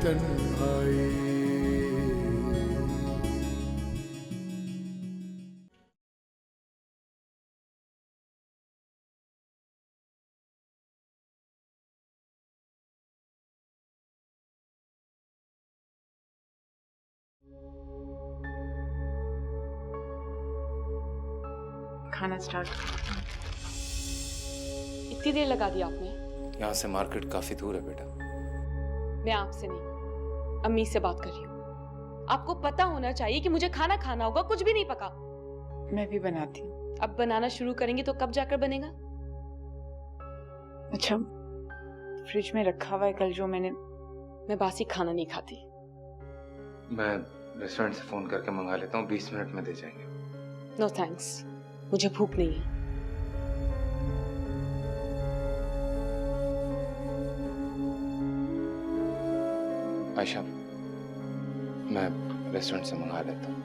तन्हाई। खाना स्टार्ट। इतनी देर लगा दी आपने? यहाँ से मार्केट काफी दूर है बेटा। मैं आपसे नहीं, अम्मी से बात कर रही हूँ। आपको पता होना चाहिए कि मुझे खाना खाना होगा, कुछ भी नहीं पका। मैं भी बनाती हूँ। अब बनाना शुरू करेंगे तो कब जाकर बनेगा? अच्छा, फ्रिज में रखा हुआ है कल जो मैंने। मैं बासी खाना नहीं खाती। मैं रेस्टोरेंट से फोन करके मंगा लेता हूँ, 20 मिनट में दे जाएंगे। नो थैंक्स, मुझे भूख नहीं है। आयशा, मैं रेस्टोरेंट से मंगा लेता हूँ।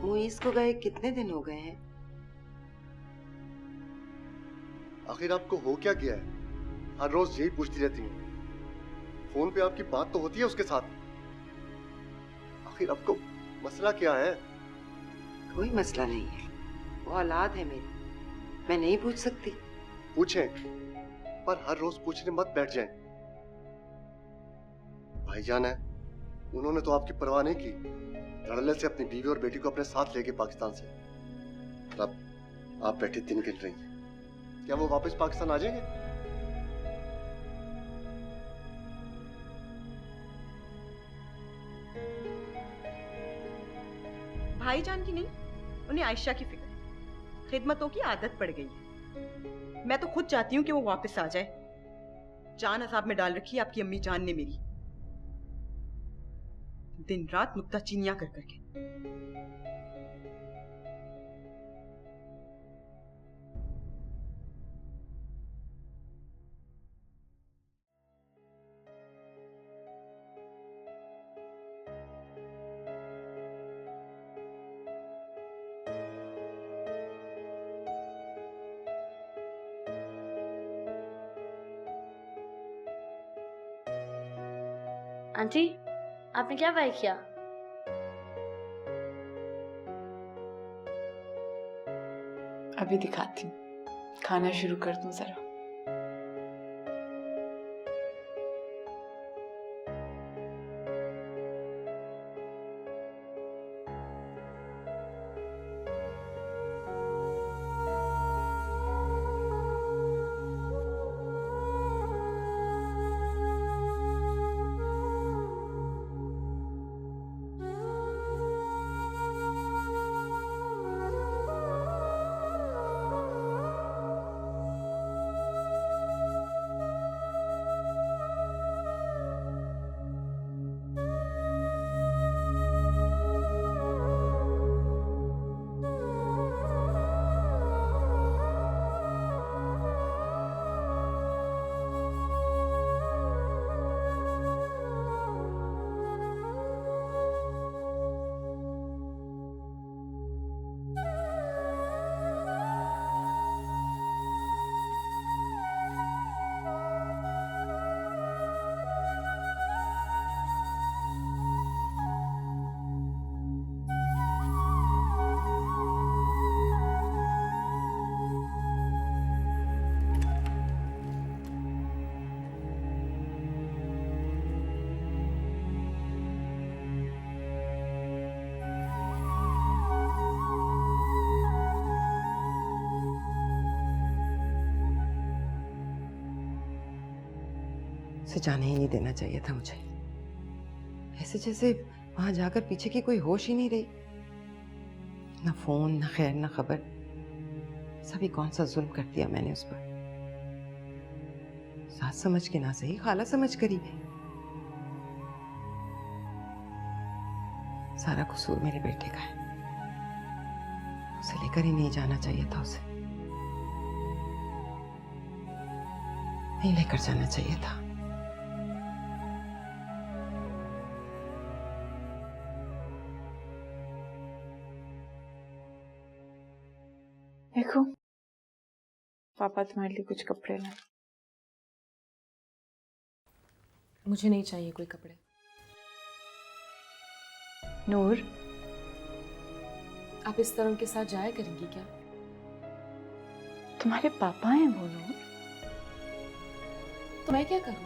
मुईज को गए कितने दिन हो गए हैं? आखिर आपको हो क्या गया है? हर रोज यही पूछती रहती हूँ। फोन पे आपकी बात तो होती है उसके साथ। आखिर आपको मसला क्या है? कोई मसला नहीं है, वो औलाद है मेरी, मैं नहीं पूछ सकती। पूछें, पर हर रोज पूछने मत बैठ जाएं। भाईजान है, उन्होंने तो आपकी परवाह नहीं की। धड़ल्ले से अपनी बीवी और बेटी को अपने साथ ले गए पाकिस्तान से। अब आप बैठे दिन गिन रही हैं। क्या वो वापस पाकिस्तान आ जाएंगे? भाईजान की नहीं, उन्हें आयशा की फिक्र है। खिदमतों की आदत पड़ गई है। मैं तो खुद चाहती हूँ कि वो वापस आ जाए। जान असाब में डाल रखी है आपकी अम्मी जान ने मेरी, दिन रात नुक्ताचीनियां कर करके। आंटी, आपने क्या बाय किया? अभी दिखाती हूँ, खाना शुरू कर दूं जरा। से जाने ही नहीं देना चाहिए था मुझे। ऐसे जैसे वहां जाकर पीछे की कोई होश ही नहीं रही। ना फोन, ना खैर, ना खबर। सभी कौन सा जुल्म कर दिया मैंने उस पर। सास समझ के ना सही, खाला समझ करी। सारा कसूर मेरे बेटे का है। उसे लेकर ही नहीं जाना चाहिए था उसे, नहीं लेकर जाना चाहिए था। देखो पापा तुम्हारे लिए कुछ कपड़े लाए। मुझे नहीं चाहिए कोई कपड़े। नूर, आप इस तरह के साथ जाया करेंगी क्या? तुम्हारे पापा हैं वो नूर। तो मैं क्या करूं?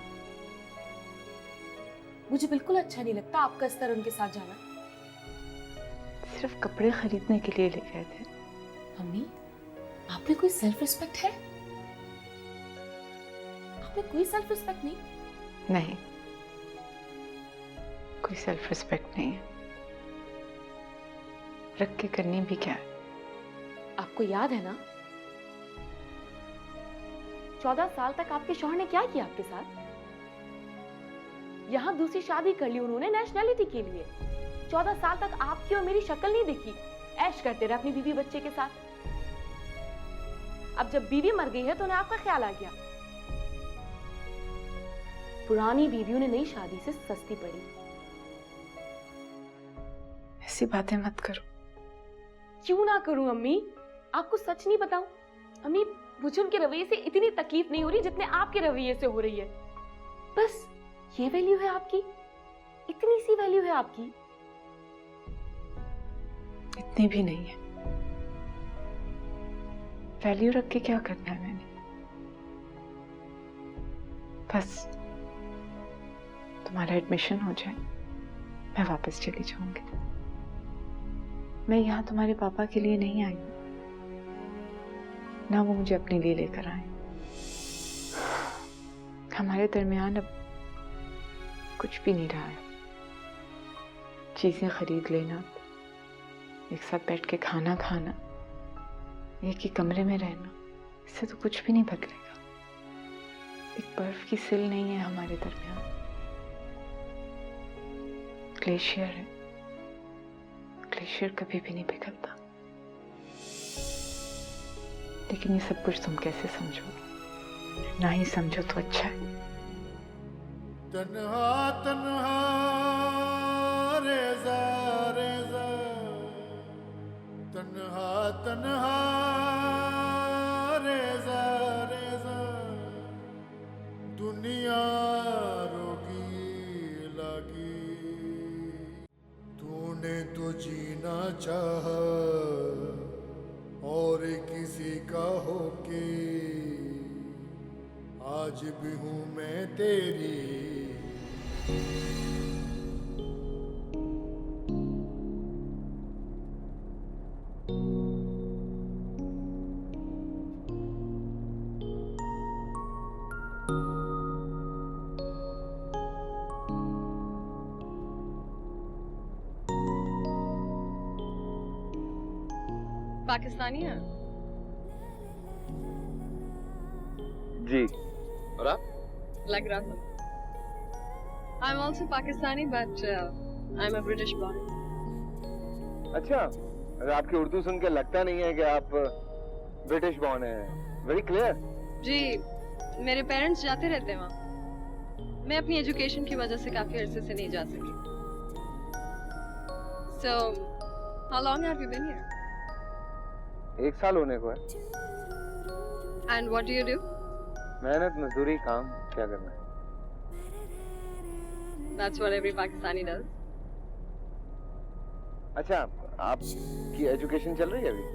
मुझे बिल्कुल अच्छा नहीं लगता आपका इस तरह उनके साथ जाना। सिर्फ कपड़े खरीदने के लिए ले गए थे। अम्मी, आप में कोई सेल्फ रिस्पेक्ट है? आप में कोई सेल्फ रिस्पेक्ट नहीं? नहीं, कोई सेल्फ रिस्पेक्ट नहीं है, रख के करनी भी क्या है। आपको याद है ना 14 साल तक आपके शौहर ने क्या किया आपके साथ? यहाँ दूसरी शादी कर ली उन्होंने नेशनैलिटी के लिए। 14 साल तक आपकी और मेरी शक्ल नहीं दिखी, ऐश करते रहे अपनी बीवी बच्चे के साथ। अब जब बीवी मर गई है तो उन्हें आपका ख्याल आ गया। पुरानी बीवी उन्हें नई शादी से सस्ती पड़ी। ऐसी बातें मत करो। क्यों ना करूं अम्मी? आपको सच नहीं बताऊं अम्मी, मुझे उनके रवैये से इतनी तकलीफ नहीं हो रही जितने आपके रवैये से हो रही है। बस ये वैल्यू है आपकी, इतनी सी वैल्यू है आपकी। इतनी भी नहीं है। वैल्यू रख के क्या करना है मैंने? बस तुम्हारा एडमिशन हो जाए, मैं वापस चली जाऊंगी। मैं यहाँ तुम्हारे पापा के लिए नहीं आई हूँ, ना वो मुझे अपने लिए लेकर आए। हमारे दरमियान अब कुछ भी नहीं रहा है। चीजें खरीद लेना, एक साथ बैठ के खाना खाना, एक ही कमरे में रहना, इससे तो कुछ भी नहीं बदलेगा। एक बर्फ की सिल नहीं है हमारे दरमियान, ग्लेशियर है। ग्लेशियर कभी भी नहीं पिघलता। लेकिन ये सब कुछ तुम कैसे समझोगे? ना ही समझो तो अच्छा है। तन्हा तन्हा रेज़ा रेज़ा, तन्हा तन्हा रेज़ा रेज़ा, दुनिया रोगी लगी। तूने तो जीना चाहा और किसी का होके, आज भी हूँ मैं तेरी। पाकिस्तानी है? जी। और आप? लग रहा था। I'm also Pakistani, but I'm a British born. अच्छा, अरे आपकी उर्दू सुन के लगता नहीं है कि आप ब्रिटिश बॉर्न हैं। Very clear. जी, मेरे पेरेंट्स जाते रहते हैं वहाँ। मैं अपनी एजुकेशन की वजह से काफी अरसे से नहीं जा सकी। So, how long have you been here? 1 साल होने को है। And what do you do? मेहनत, मजदूरी, काम, क्या करना है? That's what every Pakistani does. अच्छा, आपकी एजुकेशन चल रही है अभी?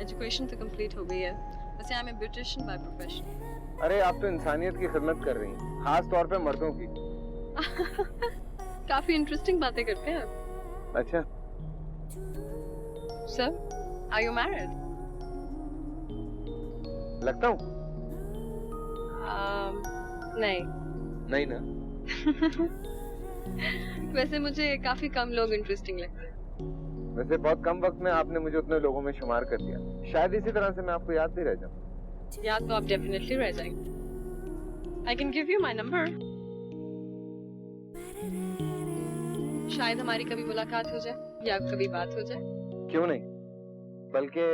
एजुकेशन तो कंप्लीट हो गई है, वैसे I'm a Britician by profession. अरे आप तो इंसानियत की खिदमत कर रही हैं, खास तौर पे मर्दों की। काफी इंटरेस्टिंग बातें करते हैं आप। अच्छा। Sir, are you married? लगता हूँ? नहीं। नहीं ना? वैसे मुझे काफी कम लोग इंटरेस्टिंग लगते हैं। वैसे बहुत कम वक्त में आपने मुझे उतने लोगों में शुमार कर दिया। शायद इसी तरह से मैं आपको याद भी रह जाऊं। याद तो आप डेफिनेटली रह जाएंगे। I can give you my number. शायद हमारी कभी मुलाकात हो जाए या कभी बात हो जाए। क्यों नहीं? बल्कि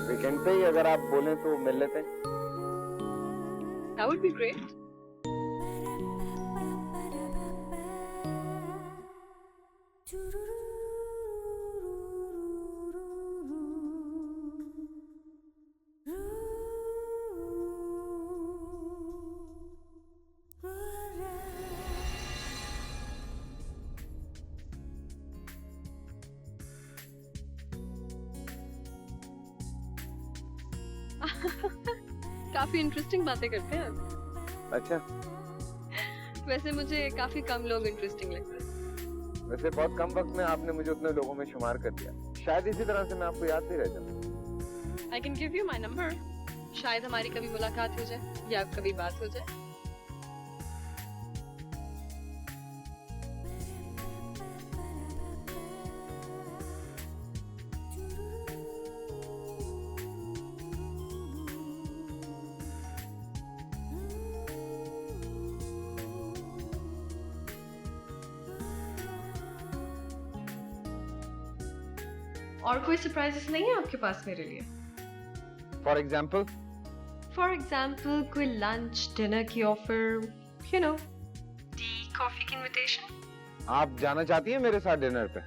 वीकेंड पे ही अगर आप बोलें तो मिल लेते हैं। That would be great. काफी इंटरेस्टिंग बातें करते हैं आप। अच्छा, वैसे मुझे काफी कम लोग इंटरेस्टिंग लगते हैं। वैसे बहुत कम वक्त में आपने मुझे उतने लोगों में शुमार कर दिया। शायद इसी तरह से मैं आपको याद भी रह जाऊं। I can give you my number. शायद हमारी कभी मुलाकात हो जाए या कभी बात हो जाए। और कोई सरप्राइजेस नहीं है आपके पास मेरे लिए? For example? फॉर एग्जाम्पल कोई लंच डिनर की offer, you know, tea coffee की इनविटेशन। आप जाना चाहती हैं मेरे साथ डिनर पे?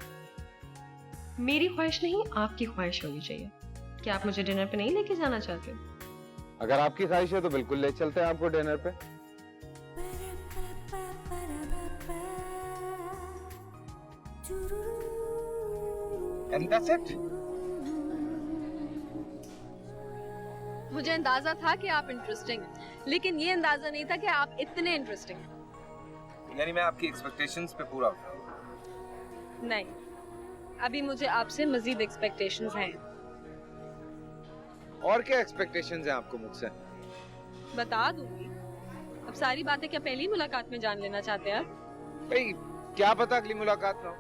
मेरी ख्वाहिश नहीं, आपकी ख्वाहिश होनी चाहिए। क्या आप मुझे डिनर पे नहीं लेके जाना चाहते? अगर आपकी ख्वाहिश है तो बिल्कुल ले चलते हैं आपको डिनर पे। And that's it? मुझे अंदाजा था कि आप इंटरेस्टिंग हैं, लेकिन ये अंदाजा नहीं था कि आप इतने इंटरेस्टिंग हैं। यानी मैं आपकी एक्सपेक्टेशंस पे पूरा उतरा? नहीं, अभी मुझे आपसे मजीद एक्सपेक्टेशंस हैं। और क्या एक्सपेक्टेशंस हैं आपको मुझसे? बता दूंगी। अब सारी बातें क्या पहली मुलाकात में जान लेना चाहते हैं आप? भाई क्या पता अगली मुलाकात ना हो।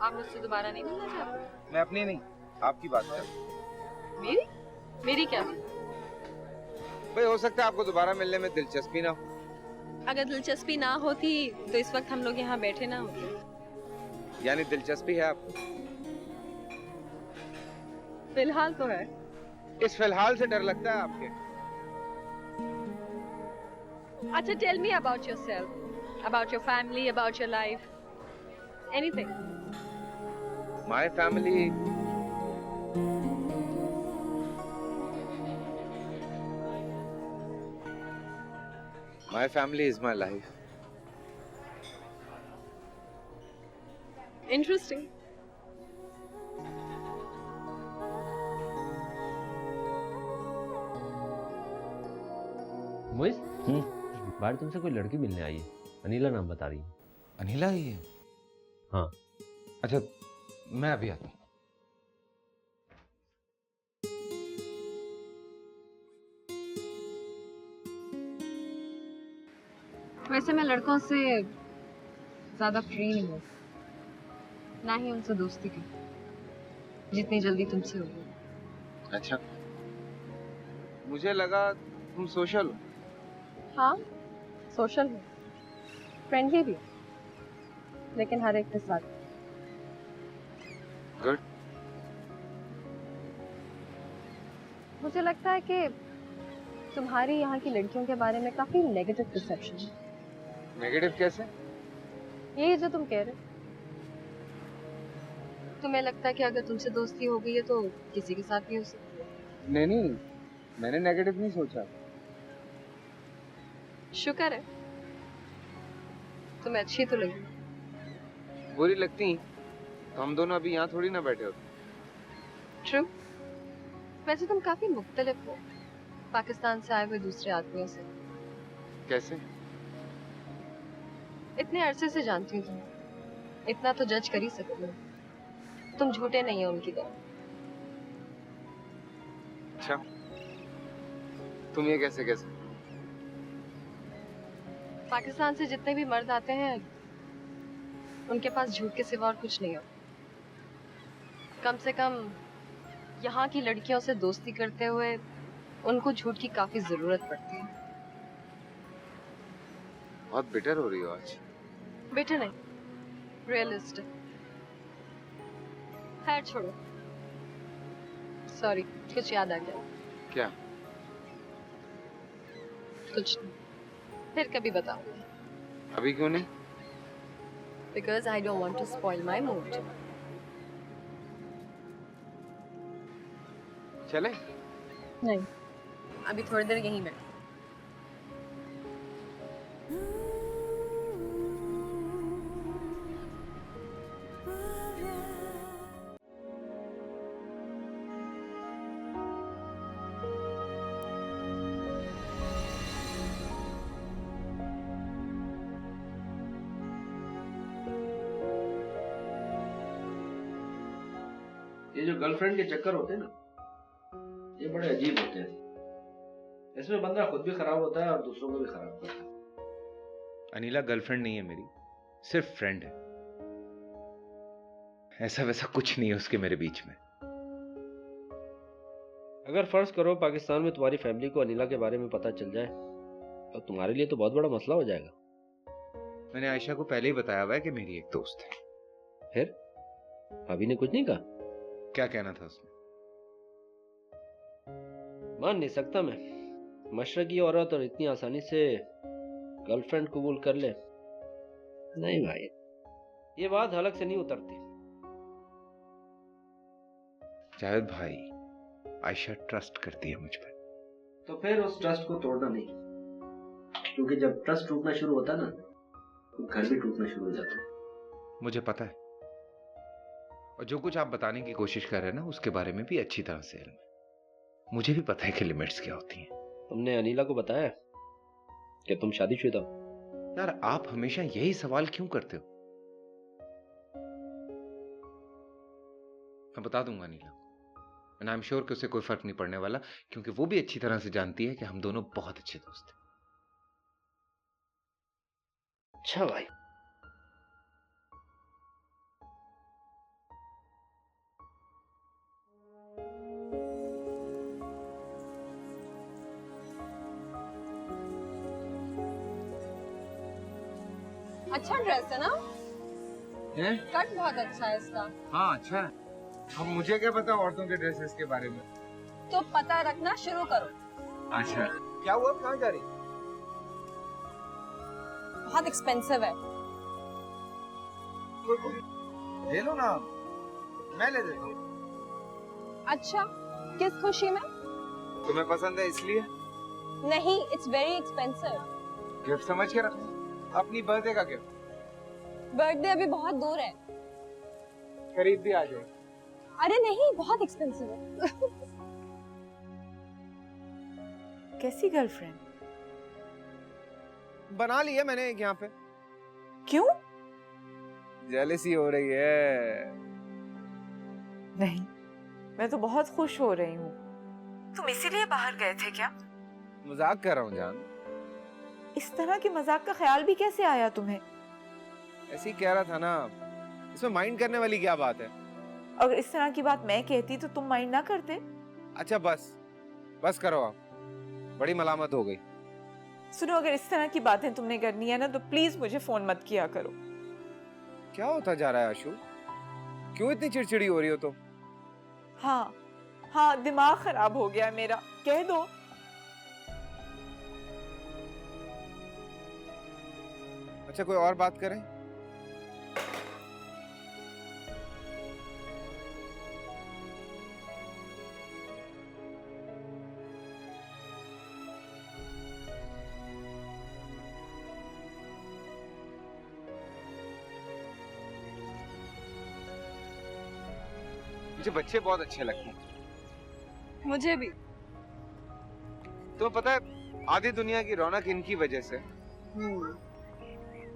आप मुझसे दोबारा नहीं मिलना चाहते? मैं अपनी नहीं, आपकी बात कर रहा हूं। मेरी? मेरी क्या? भाई हो सकता है आपको दोबारा मिलने में दिलचस्पी ना हो। अगर दिलचस्पी ना होती तो इस वक्त हम लोग यहाँ बैठे ना होते। यानी दिलचस्पी है आपको? फिलहाल तो है। इस फिलहाल से डर लगता है आपके? अच्छा, tell me about yourself, about your family, about your life, anything. My family. My family is my life. Interesting. मोइस, बाहर तुमसे कोई लड़की मिलने आई है। अनिला नाम बता रही है। अनिला ही है? हाँ। अच्छा, मैं अभी आता हूँ। वैसे मैं लड़कों से ज्यादा फ्री नहीं हूँ, ना ही उनसे दोस्ती की, जितनी जल्दी तुमसे होगी। अच्छा, मुझे लगा तुम सोशल हो। हाँ, सोशल हूँ, फ्रेंडली भी, लेकिन हर एक के साथ। गुड। मुझे लगता है कि तुम्हारी यहाँ की लड़कियों के बारे में काफी नेगेटिव परसेप्शन है। नेगेटिव कैसे? यही जो तुम कह रहे, तुम्हें लगता है कि अगर तुमसे दोस्ती हो गई है तो किसी के साथ भी हो सकती है। नहीं नहीं, मैंने नेगेटिव नहीं सोचा। शुक्र है, तुम्हें अच्छी तो लगी। बुरी लगती तो हम दोनों अभी यहाँ थोड़ी ना बैठे होते। ट्रू। वैसे तुम काफी मुख्तलिफ हो पाकिस्तान से आए हुए दूसरे आदमियों से। कैसे? इतने अरसे से जानती हूँ तुम्हें, इतना तो जज कर ही सकती हूँ, तुम झूठे नहीं हो उनकी तरह। अच्छा, तुम ये कैसे कैसे? पाकिस्तान से जितने भी मर्द आते हैं उनके पास झूठ के सिवा और कुछ नहीं होता। कम से कम यहाँ की लड़कियों से दोस्ती करते हुए उनको झूठ की काफी जरूरत पड़ती है। बहुत बिटर हो रही हो आज। बेटर नहीं, रियलिस्टिक। खैर छोड़ो, सॉरी, कुछ याद आ गया। क्या? कुछ नहीं, फिर कभी बताऊंगी। अभी क्यों नहीं? Because I don't want to spoil my mood. चले? नहीं, अभी थोड़ी देर यहीं बैठ। ये जो गर्लफ्रेंड के चक्कर होते हैं ना, ये बड़े अजीब होते हैं। इसमें बंदा खुद भी खराब होता है और दूसरों को भी खराब करता है। अनिला गर्लफ्रेंड नहीं है मेरी, सिर्फ फ्रेंड है। ऐसा वैसा कुछ नहीं है उसके मेरे बीच में। अगर फर्ज करो पाकिस्तान में तुम्हारी फैमिली को अनिला के बारे में पता चल जाए तो तुम्हारे लिए तो बहुत बड़ा मसला हो जाएगा। मैंने आयशा को पहले ही बताया हुआ है कि मेरी एक दोस्त है। फिर भाभी ने कुछ नहीं कहा? क्या कहना था उसने? मान नहीं सकता मैं, मशरकी औरत और इतनी आसानी से गर्लफ्रेंड कबूल कर ले। नहीं भाई, ये बात हलक से नहीं उतरती। जावेद भाई, आयशा ट्रस्ट करती है मुझ पर। तो फिर उस ट्रस्ट को तोड़ना नहीं, क्योंकि जब ट्रस्ट टूटना शुरू होता है ना तो घर भी टूटना शुरू हो जाता है। मुझे पता है, और जो कुछ आप बताने की कोशिश कर रहे हैं ना उसके बारे में भी अच्छी तरह से इल्म है। मुझे भी पता है कि लिमिट्स क्या होती हैं। तुमने अनिला को बताया कि तुम शादीशुदा हो? यार आप हमेशा यही सवाल क्यों करते हो? मैं बता दूंगा Anila, and I am sure कि उसे कोई फर्क नहीं पड़ने वाला, क्योंकि वो भी अच्छी तरह से जानती है कि हम दोनों बहुत अच्छे दोस्त हैं। अच्छा भाई। अच्छा ड्रेस है ना? हैं? कट बहुत अच्छा है इसका। हाँ अच्छा है। अब मुझे क्या पता औरतों के ड्रेसेस के बारे में। तो पता रखना शुरू करो। अच्छा, क्या हुआ? कहाँ जा रही? बहुत एक्सपेंसिव है। ले लो ना, मैं ले देता हूँ। अच्छा, किस खुशी में? तुम्हें पसंद है इसलिए? नहीं, इट्स वेरी एक्सपेंसिव। गिफ्ट समझ के रखो, अपनी बर्थडे का गिफ्ट। बर्थडे अभी बहुत दूर है। खरीद भी आ जाए। अरे नहीं, बहुत एक्सपेंसिव है। कैसी गर्लफ्रेंड? बना ली है मैंने एक यहाँ पे। क्यों? जेलसी हो रही है। नहीं, मैं तो बहुत खुश हो रही हूँ। तुम इसीलिए बाहर गए थे क्या? मजाक कर रहा हूँ जान। इस तरह के मजाक का ख्याल भी कैसे आया तुम्हें? ऐसे ही कह रहा था ना, इसमें माइंड करने वाली क्या बात है? अगर इस तरह की बात मैं कहती तो तुम माइंड ना करते? अच्छा बस बस करो आप, बड़ी मलामत हो गई। सुनो, अगर इस तरह की बातें तुमने करनी है ना तो प्लीज मुझे फोन मत किया करो। क्या होता जा रहा है आशु? क्यों इतनी चिड़चिड़ी हो रही हो तुम? हाँ हाँ, दिमाग खराब हो गया मेरा, कह दो। अच्छा कोई और बात करें? मुझे बच्चे बहुत अच्छे लगते हैं। मुझे भी। तो पता है, आधी दुनिया की रौनक इनकी वजह से।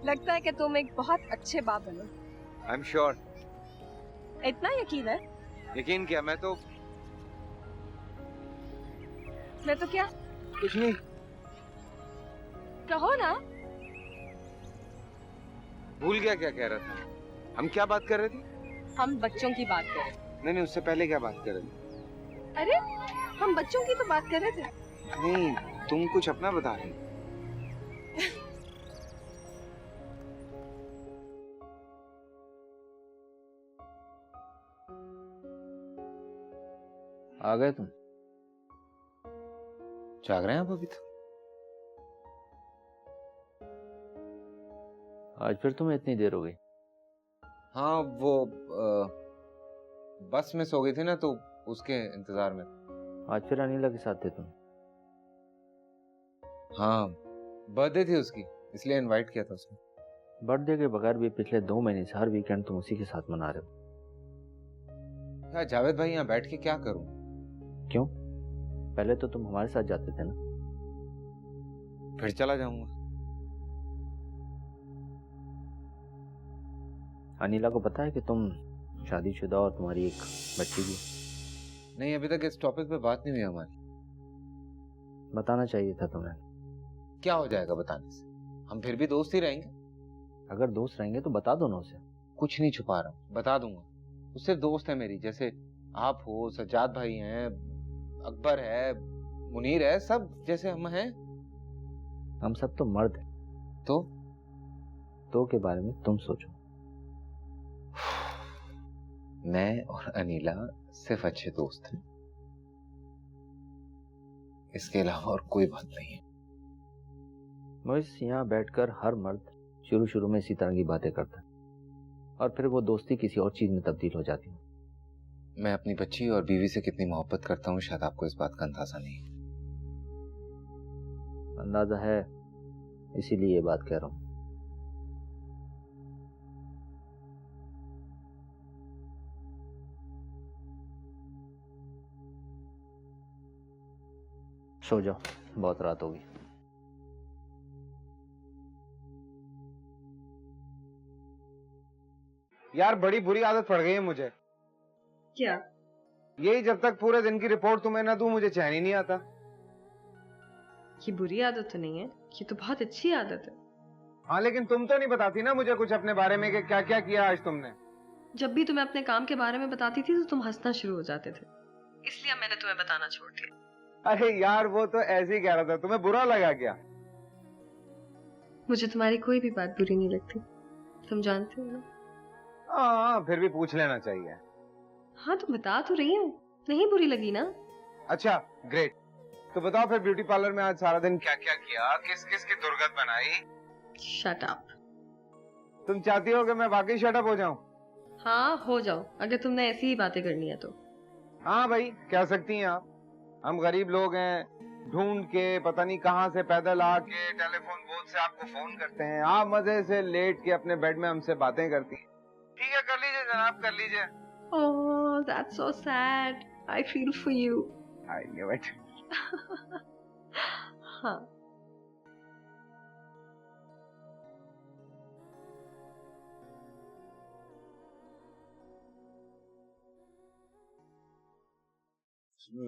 लगता है कि तुम एक बहुत अच्छे बाप बनो। I am sure. इतना यकीन है? यकीन क्या, मैं तो क्या? कुछ नहीं। कहो ना। भूल गया क्या कह रहा था। हम क्या बात कर रहे थे? हम बच्चों की बात कर रहे थे। नहीं, उससे पहले क्या बात कर रहे थे? अरे हम बच्चों की तो बात कर रहे थे। नहीं, तुम कुछ अपना बता रहे। आ गए तुम? जाग रहे हैं आप अभी तक? आज फिर तुम्हें इतनी देर हो गई? हाँ वो बस में सो गई थी ना, तो उसके इंतजार में। आज फिर अनिला के साथ थे तुम? हाँ, बर्थडे थी उसकी, इसलिए इनवाइट किया था उसने। बर्थडे के बगैर भी पिछले 2 महीने से हर वीकेंड तुम उसी के साथ मना रहे हो। क्या जावेद भाई, यहाँ बैठ के क्या करूं? क्यों? पहले तो तुम हमारे साथ जाते थे ना। फिर चला जाऊंगा। अनिला को पता है कि तुम शादीशुदा और तुम्हारी एक बच्ची भी है? नहीं, अभी तक इस टॉपिक पे बात नहीं हुई हमारी। बताना चाहिए था तुम्हें। क्या हो जाएगा बताने से? हम फिर भी दोस्त ही रहेंगे। अगर दोस्त रहेंगे तो बता दो ना उसे। कुछ नहीं छुपा रहा हूँ, बता दूंगा। वो सिर्फ दोस्त है मेरी, जैसे आप हो, सज्जाद भाई हैं, अकबर है, मुनीर है, सब जैसे हम हैं। हम सब तो मर्द हैं। तो के बारे में तुम सोचो। मैं और अनीला सिर्फ अच्छे दोस्त हैं, इसके अलावा और कोई बात नहीं है। बस यहाँ बैठकर हर मर्द शुरू में इसी तरह की बातें करता है और फिर वो दोस्ती किसी और चीज में तब्दील हो जाती है। मैं अपनी बच्ची और बीवी से कितनी मोहब्बत करता हूँ, शायद आपको इस बात का अंदाजा नहीं है। अंदाजा है, इसीलिए ये बात कह रहा हूँ। सो जाओ, बहुत रात होगी। यार बड़ी बुरी आदत पड़ गई है मुझे। क्या? यही, जब तक पूरे दिन की रिपोर्ट तुम्हें ना दूं मुझे चैन ही नहीं आता। ये बुरी आदत तो नहीं है, ये तो बहुत अच्छी आदत है। हाँ, लेकिन तुम तो नहीं बताती ना मुझे कुछ अपने बारे में कि क्या क्या किया आज तुमने। जब भी तुम्हें अपने काम के बारे में बताती थी तो तुम हंसना शुरू हो जाते थे, इसलिए मैंने तुम्हें बताना छोड़ दिया। अरे यार, वो तो ऐसे ही कह रहा था, तुम्हें बुरा लगा क्या? मुझे तुम्हारी कोई भी बात बुरी नहीं लगती, तुम जानते हो ना। हाँ, फिर भी पूछ लेना चाहिए। हाँ तो बता तो रही हूँ, नहीं बुरी लगी ना? अच्छा, ग्रेट। तो बताओ फिर, ब्यूटी पार्लर में आज सारा दिन क्या क्या किया, किस किस की दुर्गत बनाई? Shut up. तुम चाहती हो कि मैं वाकई शट अप हो जाऊं? हाँ हो जाओ, अगर तुमने ऐसी ही बातें करनी है तो। हाँ भाई, कह सकती हैं आप। हम गरीब लोग हैं, ढूंढ के पता नहीं कहां से पैदल आके टेलीफोन बूथ से आपको फोन करते हैं, आप मजे से लेट के अपने बेड में हमसे बातें करती हैं। ठीक है, कर लीजिए जनाब, कर लीजिए। Oh, that's so sad. I feel for you. I knew it. हाँ।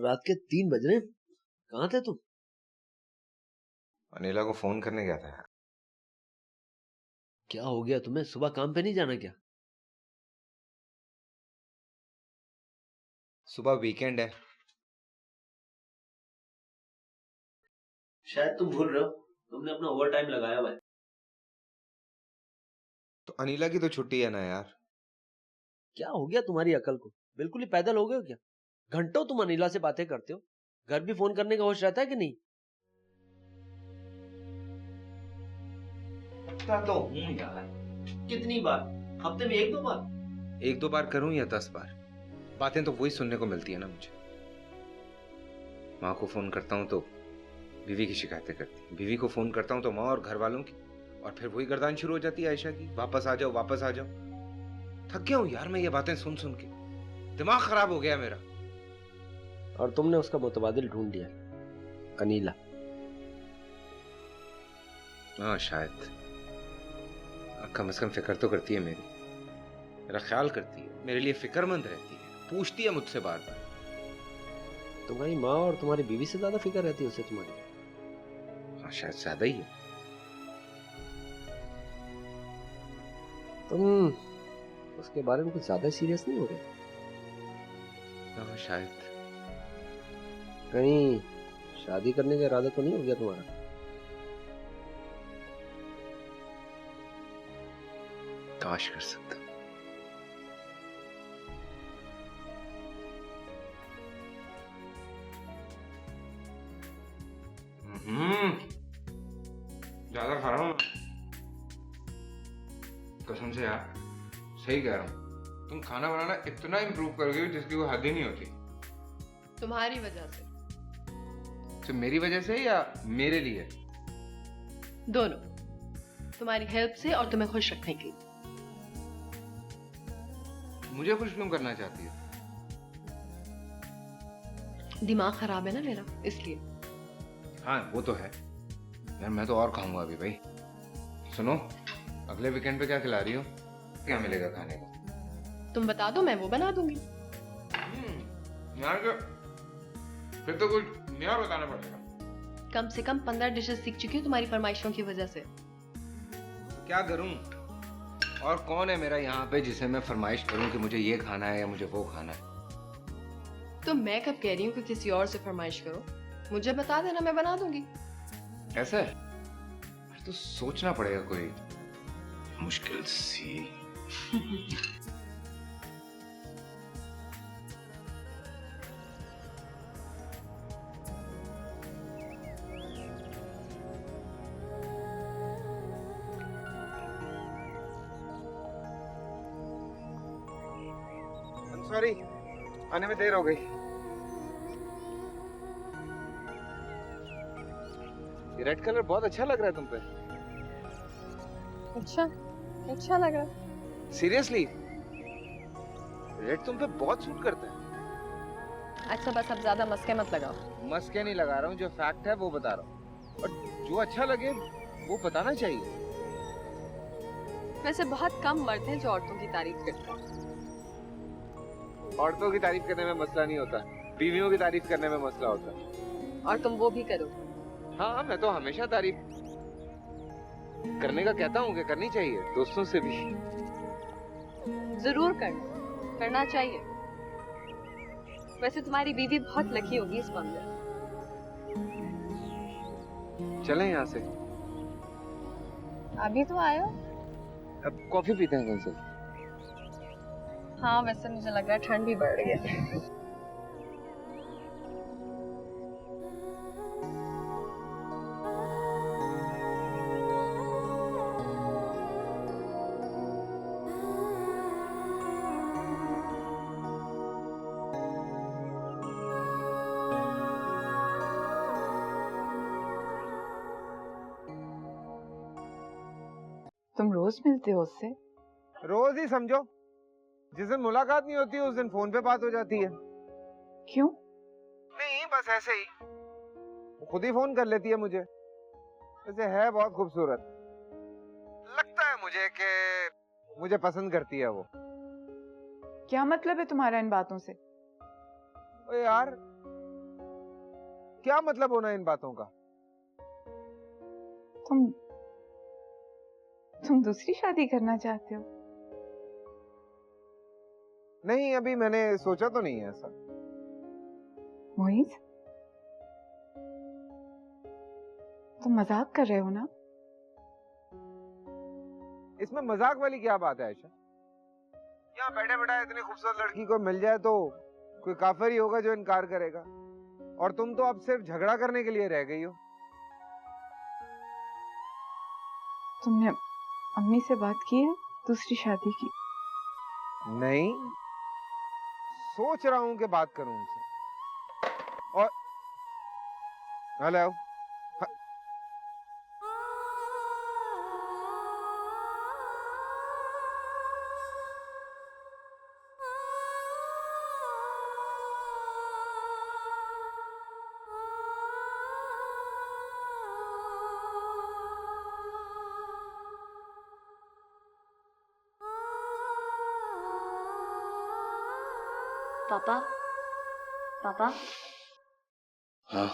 रात के 3 बज रहे हैं, कहाँ थे तुम? अनिला को फोन करने गया था यार। क्या हो गया तुम्हें? सुबह काम पे नहीं जाना क्या? सुबह वीकेंड है। शायद तुम भूल रहे हो, तुमने अपना ओवर टाइम लगाया हुआ है। तो अनिला की तो छुट्टी है ना यार। क्या हो गया तुम्हारी अकल को? बिल्कुल ही पैदल हो गए हो क्या? घंटों तुम अनिला से बातें करते हो, घर भी फोन करने का होश रहता है कि नहीं? तो हूँ यार। कितनी बार? हफ्ते में 1-2 बार? 1-2 बार करूं या 10 बार, बातें तो वही सुनने को मिलती है ना मुझे। माँ को फोन करता हूँ तो बीवी की शिकायतें करती है, बीवी को फोन करता हूँ तो माँ और घर वालों की, और फिर वही गर्दान शुरू हो जाती है आयशा की, वापस आ जाओ वापस आ जाओ। थक गया हूँ यार मैं ये बातें सुन सुन के, दिमाग खराब हो गया मेरा। और तुमने उसका मुतबादिल ढूंढ लिया, अनीला। हाँ शायद, कम से कम फिक्र तो करती है मेरी, मेरा ख्याल करती है, मेरे लिए फिक्रमंद रहती है, पूछती है मुझसे बार बार। तुम्हारी माँ और तुम्हारी बीवी से ज्यादा फिक्र रहती है उसे तुम्हारी? हाँ शायद ज्यादा ही है। तुम उसके बारे में कुछ ज्यादा सीरियस नहीं हो रहे? हाँ शायद। कहीं शादी करने का इरादा तो नहीं हो गया तुम्हारा? काश कर सकता। से यार, सही कह रहा हूँ, तुम खाना बनाना इतना इम्प्रूव कर गई हो जिसकी कोई हद ही नहीं होती। तुम्हारी वजह से। सिर्फ मेरी वजह से या मेरे लिए? दोनों। तुम्हारी हेल्प से और तुम्हें खुश रखने के लिए। मुझे खुश क्यों करना चाहती हो? दिमाग खराब है ना मेरा, इसलिए। हाँ वो तो है यार, मैं तो और खाऊंगा अभी भाई। सुनो, अगले वीकेंड पे क्या खिला रही हो? क्या मिलेगा खाने को? तुम बता दो, मैं वो बना दूंगी। यार फिर तो कुछ नया बताना पड़ेगा। कम से कम 15 डिशेस सीख चुकी हूँ तुम्हारी फरमाइशों की वजह से। क्या करूं? और कौन है मेरा यहाँ पे जिसे मैं फरमाइश करूं कि मुझे ये खाना है या मुझे वो खाना है? तो मैं कब कह रही हूँ कि किसी और से फरमाइश करो? मुझे बता देना, मैं बना दूंगी। ऐसा है? तो सोचना पड़ेगा कोई मुश्किल सी। सॉरी, आने में देर हो गई। ये रेड कलर बहुत अच्छा लग रहा है तुम पे। अच्छा लग रहा है। सीरियसली, रेड तुम पे बहुत सूट करता है। अच्छा बस अब ज्यादा मस्के मत लगाओ। मस्के नहीं लगा रहा हूँ, जो फैक्ट है वो बता रहा हूँ, और जो अच्छा लगे वो बताना चाहिए। वैसे बहुत कम मर्द हैं जो औरतों की तारीफ करते हैं। औरतों की तारीफ करने में मसला नहीं होता, बीवियों की तारीफ करने में मसला होता है। और तुम वो भी करो। हाँ, मैं तो हमेशा तारीफ करने का कहता हूँ कि करनी चाहिए, दोस्तों से भी। जरूर करना चाहिए। वैसे तुम्हारी बीवी बहुत लकी होगी इस मामले में। चलें यहाँ से? अभी तो आए हो। अब कॉफी पीते हैं कहीं से। हाँ वैसे मुझे लग रहा है ठंड भी बढ़ रही है। तुम रोज मिलते हो उससे? रोज ही समझो, जिस दिन मुलाकात नहीं होती उस दिन फोन पे बात हो जाती है। क्यों? नहीं, बस ऐसे ही। वो खुद ही फोन कर लेती है मुझे। वैसे है बहुत खूबसूरत, लगता है मुझे कि मुझे पसंद करती है वो। क्या मतलब है तुम्हारा इन बातों से? ओए यार, क्या मतलब होना इन बातों का? तुम दूसरी शादी करना चाहते हो? नहीं, अभी मैंने सोचा तो नहीं है ऐसा। मोहित, तुम मजाक कर रहे हो ना? इसमें मजाक वाली क्या बात है आयशा? यहाँ बैठे बैठे इतनी खूबसूरत लड़की को मिल जाए तो कोई काफिर ही होगा जो इनकार करेगा। और तुम तो अब सिर्फ झगड़ा करने के लिए रह गई हो। तुमने अम्मी से बात की है दूसरी शादी की? नहीं, सोच रहा हूं कि बात करूं उनसे। और हेलो, पापा पापा, हाँ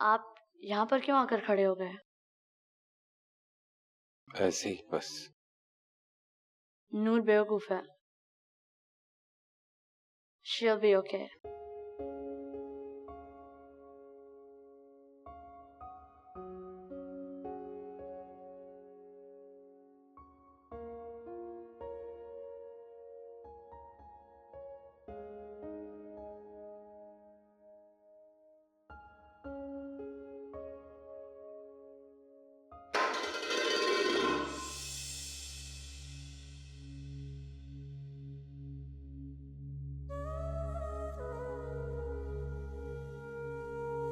आप यहाँ पर क्यों आकर खड़े हो गए? ऐसे ही बस। नूर बेवकूफ है। She'll be okay.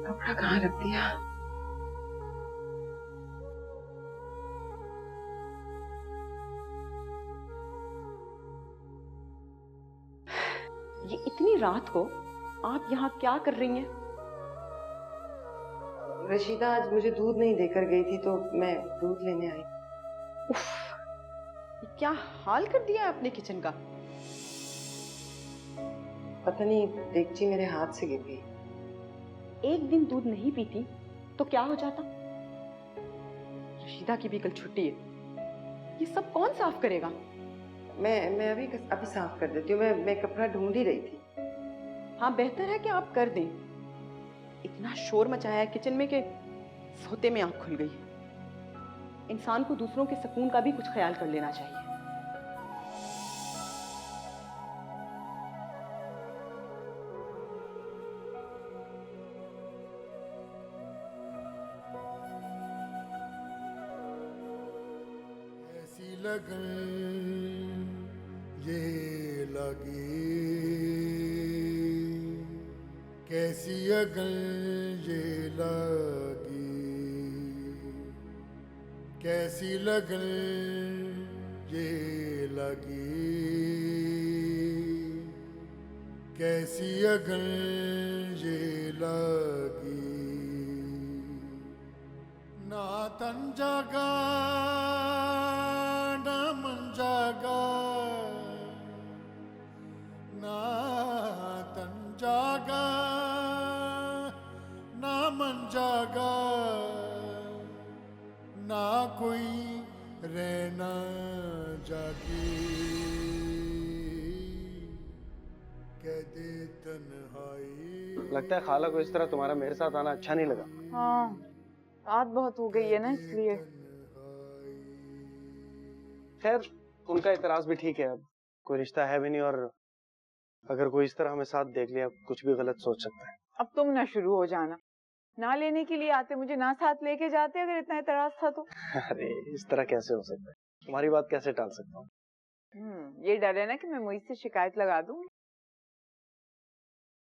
कपड़ा कहाँ रख दिया? ये इतनी रात को आप यहाँ क्या कर रही हैं? रशीदा आज मुझे दूध नहीं देकर गई थी तो मैं दूध लेने आई। उफ, ये क्या हाल कर दिया है अपने किचन का? पता नहीं देगची मेरे हाथ से गिर गई। एक दिन दूध नहीं पीती तो क्या हो जाता? रशीदा की भी कल छुट्टी है, ये सब कौन साफ करेगा? मैं अभी साफ कर देती हूँ। मैं कपड़ा ढूंढ ही रही थी। हाँ, बेहतर है कि आप कर दें। इतना शोर मचाया है किचन में कि सोते में आंख खुल गई। इंसान को दूसरों के सुकून का भी कुछ ख्याल कर लेना चाहिए। ऐसी लगन ये लगी, कैसी अगन ये लगी, कैसी लगन ये लगी, कैसी अगन ये लगी। ना तन जागा ना मन जागा, ना तन जागा ना मन जागा, ना कोई रहना जागी, कह दे तन्हाई। लगता है खाला को इस तरह तुम्हारा मेरे साथ आना अच्छा नहीं लगा। हाँ, रात बहुत हो गई है ना, इसलिए। खैर, उनका इतराज भी ठीक है। अब कोई रिश्ता है भी नहीं, और अगर कोई इस तरह हमें साथ देख लिया कुछ भी गलत सोच सकता है। अब तुम ना शुरू हो जाना। ना लेने के लिए आते, मुझे ना साथ लेके जाते अगर इतना इतराज था तो। अरे इस तरह कैसे हो सकता है? तुम्हारी बात कैसे टाल सकता हूँ? ये डर है ना कि मैं मुझ से शिकायत लगा दूं।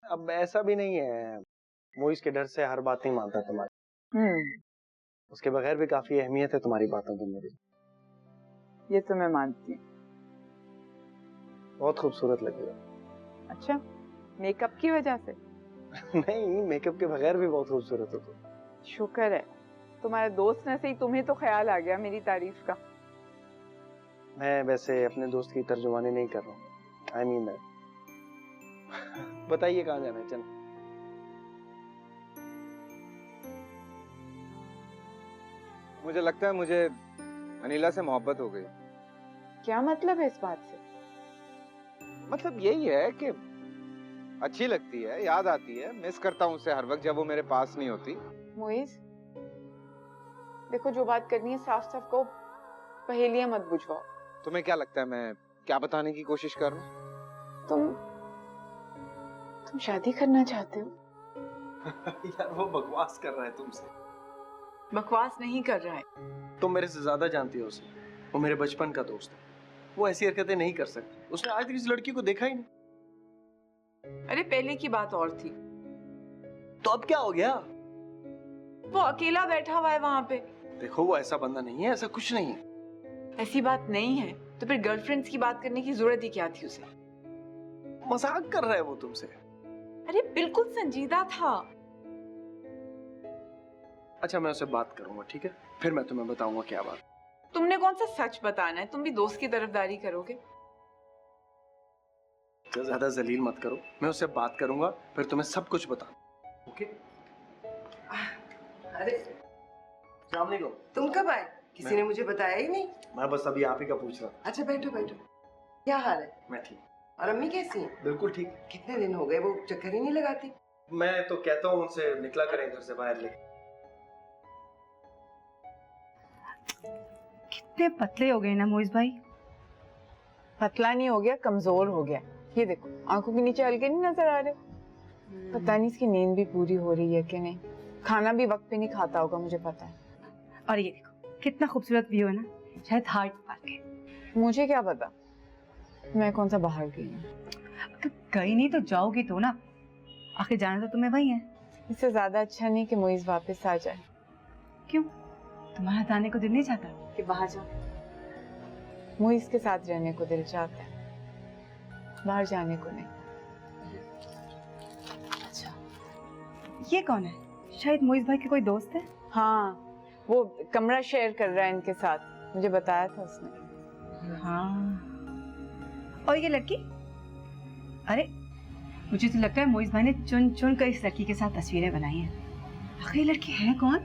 अब ऐसा भी नहीं है, मोइस के डर से हर बात नहीं मानता तुम्हारी। उसके बगैर भी काफी अहमियत है तुम्हारी बातों की मेरी। ये तो मैं मानती हूँ। बहुत खूबसूरत लगी हो। अच्छा, मेकअप की वजह से? नहीं, मेकअप के बगैर भी बहुत खूबसूरत हो तुम। शुक्र है, तुम्हारे दोस्त ने से ही तुम्हें तो ख्याल आ गया मेरी तारीफ का। मैं वैसे अपने दोस्त की तर्जुमानी नहीं कर रहा हूँ। I mean that। बताइए कहाँ जाना है? चल। मुझे लगता है मुझे अनिला से मोहब्बत हो गई। क्या मतलब है इस बात से? मतलब यही है कि अच्छी लगती है, याद आती है, मिस करता हूँ उसे हर वक्त जब वो मेरे पास नहीं होती। मोइज, देखो जो बात करनी है साफ साफ कहो, पहेलियां मत बुझवाओ। तुम्हें क्या लगता है मैं क्या बताने की कोशिश कर रहा हूँ? तुम शादी करना चाहते हो? यार वो बकवास कर रहा है तुमसे। बकवास नहीं कर रहा है। तुम मेरे से ज्यादा जानती हो उसे। वो मेरे बचपन का दोस्त है। वो ऐसी हरकतें नहीं कर सकती। उसने आज तक किसी लड़की को देखा ही नहीं। अरे पहले की बात और थी। तो अब क्या हो गया? वो अकेला बैठा हुआ है वहां पे। देखो वो ऐसा बंदा नहीं है, ऐसा कुछ नहीं है। ऐसी बात नहीं है तो फिर गर्लफ्रेंड्स की बात करने की जरूरत ही क्या थी उसे? मजाक कर रहा है वो तुमसे। अरे बिल्कुल संजीदा था। अच्छा मैं उससे बात करूंगा, ठीक है? फिर मैं तुम्हें बताऊंगा क्या बात। तुमने कौन सा सच बताना है? तुम भी दोस्त की तरफदारी करोगे? तो ज्यादा जलील मत करो। मैं उससे बात करूंगा, फिर तुम्हें सब कुछ बता। ओके? अरे अस्सलाम वालेकुम। तुम कब आए? किसी ने मुझे बताया ही नहीं। मैं बस अभी आप ही का पूछ रहा था। अच्छा बैठो बैठो। क्या हाल है? मैं ठीक। और अम्मी कैसी हैं? बिल्कुल ठीक। कितने दिन हो गए, वो चक्कर ही नहीं लगाती। मैं तो कहता हूँ उनसे निकला करें घर से बाहर लेके। कितने पतले हो गए ना मोइज भाई। पतला नहीं हो गया, कमजोर हो गया। ये देखो आंखों के नीचे हल्के नहीं नजर आ रहे। पता नहीं इसकी नींद भी पूरी हो रही है कि नहीं। खाना भी वक्त पे नहीं खाता होगा, मुझे पता है। और ये देखो कितना खूबसूरत व्यू है ना, शायद हार्ट पार्क है। मुझे क्या पता, मैं कौन सा बाहर गई हूँ। तो कहीं नहीं तो जाओगी तो ना, आखिर जाना तो तुम्हें वही है। इससे ज्यादा अच्छा नहीं कि मोइज वापस आ जाए। क्यों? तुम्हारा जाने को दिल नहीं चाहता कि बाहर जाओ? मोइज के साथ रहने को दिल चाहता है, बाहर जाने को नहीं। अच्छा, ये कौन है? शायद मोइज भाई के कोई दोस्त है। हाँ, वो कमरा शेयर कर रहा है इनके साथ, मुझे बताया था उसने। हाँ, और ये लड़की? अरे मुझे तो लगता है मोइज भाई ने चुन चुन कर इस लड़की के साथ तस्वीरें बनाई हैं। आखिर ये लड़की है कौन?